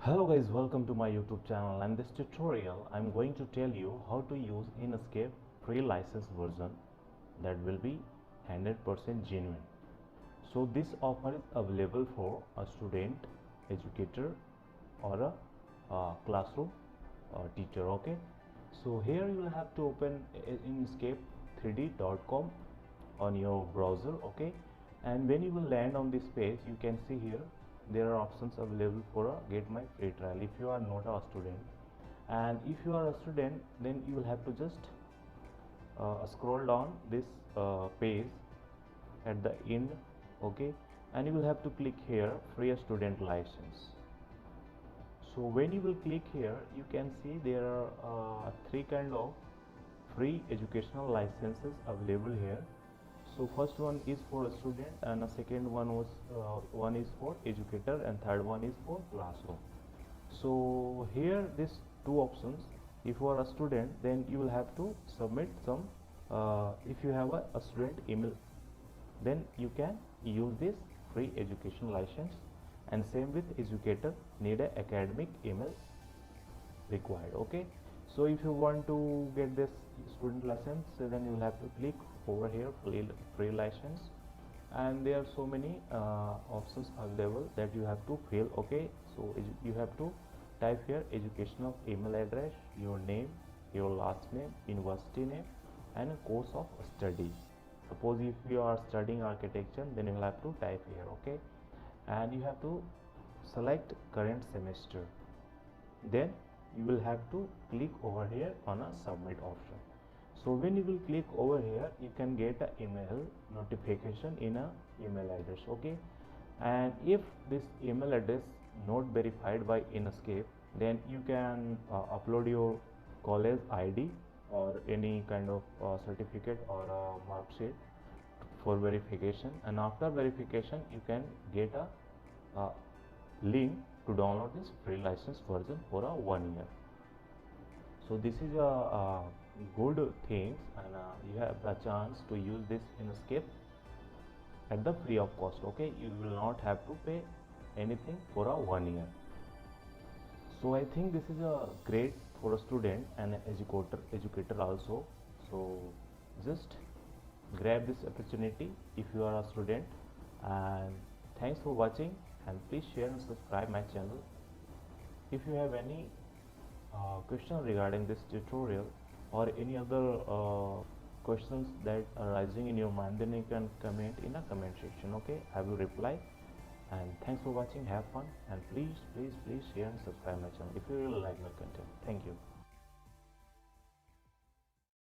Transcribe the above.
Hello guys, welcome to my YouTube channel. In this tutorial I'm going to tell you how to use Enscape free license version that will be 100% genuine. So this offer is available for a student, educator or a classroom teacher. Okay, so here you will have to open Enscape3d.com on your browser. Okay, and when you will land on this page, you can see here there are options available for a get my free trial if you are not a student. And if you are a student, then you will have to just scroll down this page at the end. Okay, and you will have to click here free student license. So when you will click here, you can see there are three kind of free educational licenses available here. So first one is for a student, and the second one is for educator, and third one is for classroom. So here these two options, if you are a student, then you will have to submit some if you have a student email, then you can use this free education license. And same with educator, need a academic email required. Okay, so if you want to get this student license, then you will have to click over here free license, and there are so many options available that you have to fill. Okay, so you have to type here educational email address, your name, your last name, university name, and a course of study. Suppose if you are studying architecture, then you will have to type here. Okay, and you have to select current semester, then you will have to click over here on a submit option. So when you will click over here, you can get an email notification in a email address. Okay, and if this email address not verified by Enscape, then you can upload your college ID or any kind of certificate or mark sheet for verification, and after verification you can get a link to download this free license version for a 1 year. So this is a good thing, and you have the chance to use this Enscape at the free of cost. Okay, you will not have to pay anything for a 1 year. So I think this is a great for a student and educator also. So just grab this opportunity if you are a student. And thanks for watching, and please share and subscribe my channel. If you have any question regarding this tutorial or any other questions that are rising in your mind, then you can comment in a comment section. Okay, I will reply. And thanks for watching, have fun, and please share and subscribe my channel if you really like my content. Thank you.